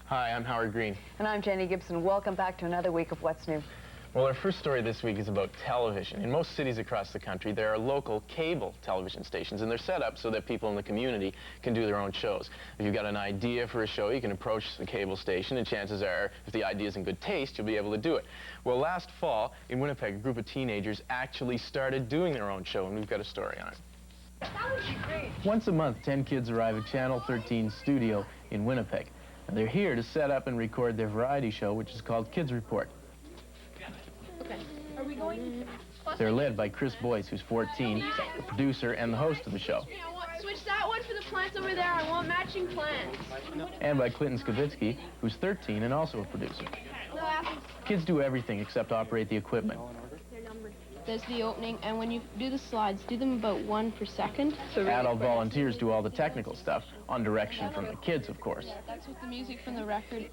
Hi, I'm Howard Green. And I'm Jenny Gibson. Welcome back to another week of What's New. Well, our first story this week is about television. In most cities across the country, there are local cable television stations, and they're set up so that people in the community can do their own shows. If you've got an idea for a show, you can approach the cable station, and chances are, if the idea is in good taste, you'll be able to do it. Well, last fall, in Winnipeg, a group of teenagers actually started doing their own show, and we've got a story on it. That would be great. Once a month, 10 kids arrive at Channel 13's studio in Winnipeg. And they're here to set up and record their variety show, which is called Kids Report. Okay. Are we going? They're led by Chris Boyce, who's 14, the producer and the host of the show. Switch that one for the plants over there. I want matching plants. And by Clint and Skibitzky, who's 13 and also a producer. Kids do everything except operate the equipment. There's the opening, and when you do the slides, do them about 1 per second. So Adult volunteers do all the technical stuff, on direction from the kids, of course. That's with the music from the record.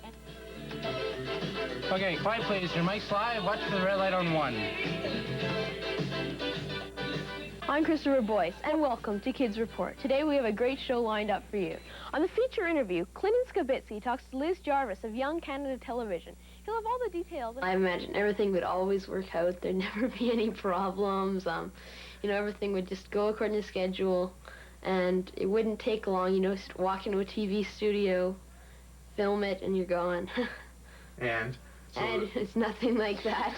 Okay, quiet please. Your mic's live. Watch for the red light on 1. I'm Christopher Boyce, and welcome to Kids Report. Today we have a great show lined up for you. On the feature interview, Clint and Skibitzky talks to Liz Jarvis of Young Canada Television. He'll have all the details. I imagine everything would always work out. There'd never be any problems. You know, everything would just go according to schedule, and it wouldn't take long. You know, just walk into a TV studio, film it, and you're gone. And? And it's nothing like that.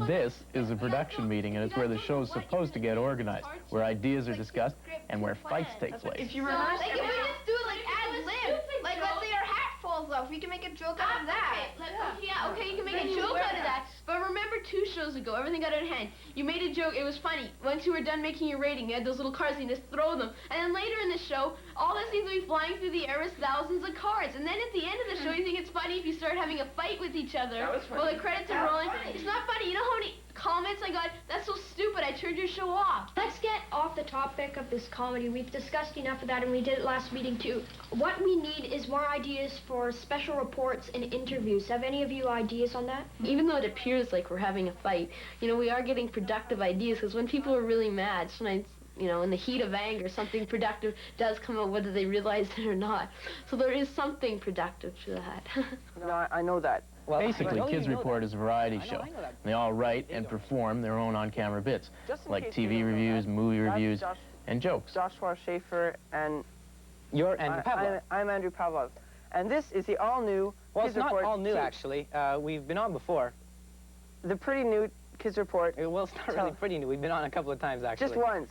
This is a production meeting, and it's where the show's supposed to get organized, where ideas are discussed, and where fights take place. If you rehearse, like, if we just do it like ad lib, like let's say our hat falls off, we can make a joke out of that. Okay, you can make a joke out of that. But remember 2 shows ago, everything got out of hand. You made a joke, it was funny. Once you were done making your rating, you had those little cards, and you just throw them. And then later in the show, all that seems to be flying through the air is thousands of cards. And then at the end of the show, you think it's funny if you start having a fight with each other. Well, the credits are rolling. It's not funny. You know how many comments I got? That's so stupid, I turned your show off. Let's get off the topic of this comedy. We've discussed enough of that, and we did it last meeting too. What we need is more ideas for special reports and interviews. Have any of you ideas on that? Even though it appears like we're having a fight, you know, we are getting productive ideas, because when people are really mad, sometimes, you know, in the heat of anger, something productive does come out, whether they realize it or not. So there is something productive to that. No, I know that. Well, Basically, Kids Report is a variety show. They all write and perform their own on-camera bits, like TV reviews, movie reviews, and jokes. Joshua Schaefer, and You're Andrew Pavlov. I'm Andrew Pavlov. And this is the all-new Well, Kids it's not Report all new, 2. actually. We've been on before. The pretty new Kids Report. Well, it's not really pretty new. We've been on a couple of times, actually. Just once.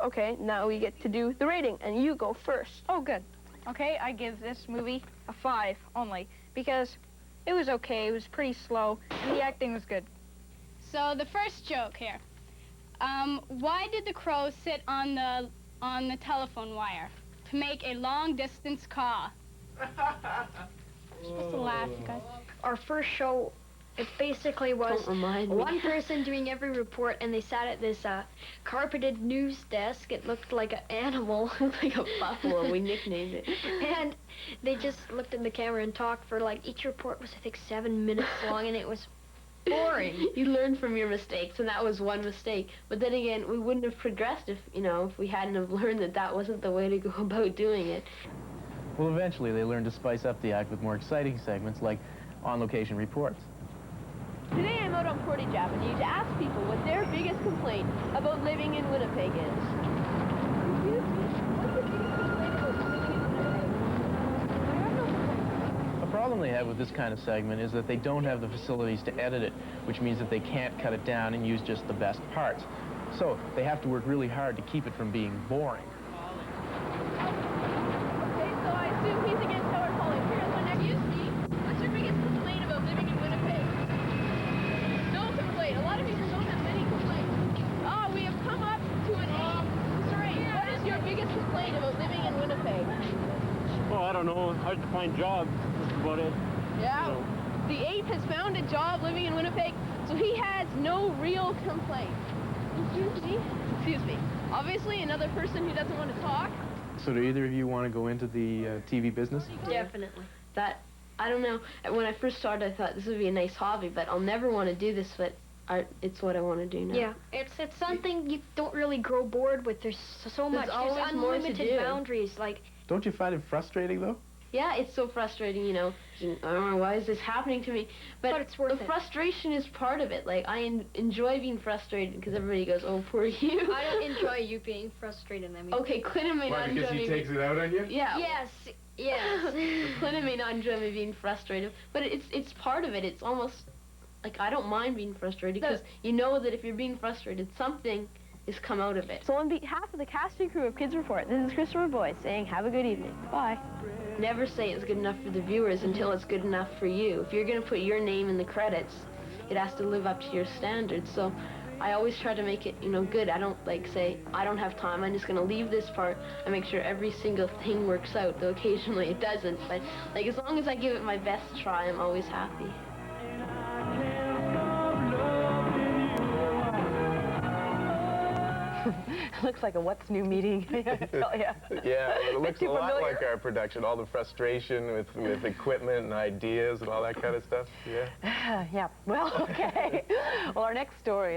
Okay, now we get to do the rating, and you go first. Oh, good. Okay, I give this movie a 5 only, because it was okay, it was pretty slow, and the acting was good. So the first joke here. Why did the crow sit on the telephone wire? To make a long-distance call. You're supposed to laugh, you guys. Our first show, it basically was Don't remind me. one person doing every report, and they sat at this carpeted news desk. It looked like an animal. Like a buffalo, we nicknamed it. And they just looked in the camera and talked for, like, each report was, I think, 7 minutes long, and it was boring. You learn from your mistakes, and that was one mistake. But then again, we wouldn't have progressed if, you know, if we hadn't have learned that that wasn't the way to go about doing it. Well, eventually, they learned to spice up the act with more exciting segments like on-location reports. Today I'm out on Portage Avenue to ask people what their biggest complaint about living in Winnipeg is. Excuse me, what's your biggest complaint about living in Winnipeg? I have no complaint. The problem they have with this kind of segment is that they don't have the facilities to edit it, which means that they can't cut it down and use just the best parts. So they have to work really hard to keep it from being boring. Okay, so I assume he's against Howard Calling. Here's my next. Excuse me, what's your biggest complaint about living in Winnipeg? No complaint. A lot of people don't have many complaints. Oh, we have come up to an 8. Sorry, what is your biggest complaint about living in Winnipeg? Oh, I don't know. Hard to find jobs. That's about it. Yeah. So. The 8 has found a job living in Winnipeg, so he has no real complaint. Excuse me? Excuse me. Obviously, another person who doesn't want to talk. So do either of you want to go into the TV business? Definitely. That, I don't know. When I first started, I thought this would be a nice hobby, but I'll never want to do this, but it's what I want to do now. Yeah, it's something you don't really grow bored with. There's so much. There's always more to unlimited do. boundaries. Like, Don't you find it frustrating, though? Yeah, it's so frustrating, you know. I don't know, why is this happening to me? But it's worth the it. frustration is part of it. Like, I enjoy being frustrated because everybody goes, oh, poor you. I don't enjoy you being frustrated. I mean, Okay, Clint may not enjoy me. it out on you? Yeah. yes, yes. Clint may not enjoy me being frustrated, but it's part of it. It's almost like I don't mind being frustrated because you know that if you're being frustrated, something is come out of it. So on behalf of the cast and crew of Kids Report, this is Christopher Boyce saying have a good evening. Bye. Never say it's good enough for the viewers until it's good enough for you. If you're going to put your name in the credits, it has to live up to your standards. So I always try to make it, you know, good. I don't like say, I don't have time, I'm just going to leave this part. I make sure every single thing works out, though occasionally it doesn't. But like as long as I give it my best try, I'm always happy. Looks like a What's New meeting. I tell ya. Yeah, it looks a Too lot familiar. like our production, all the frustration with equipment and ideas and all that kind of stuff. Yeah. Yeah, well, okay. Well, our next story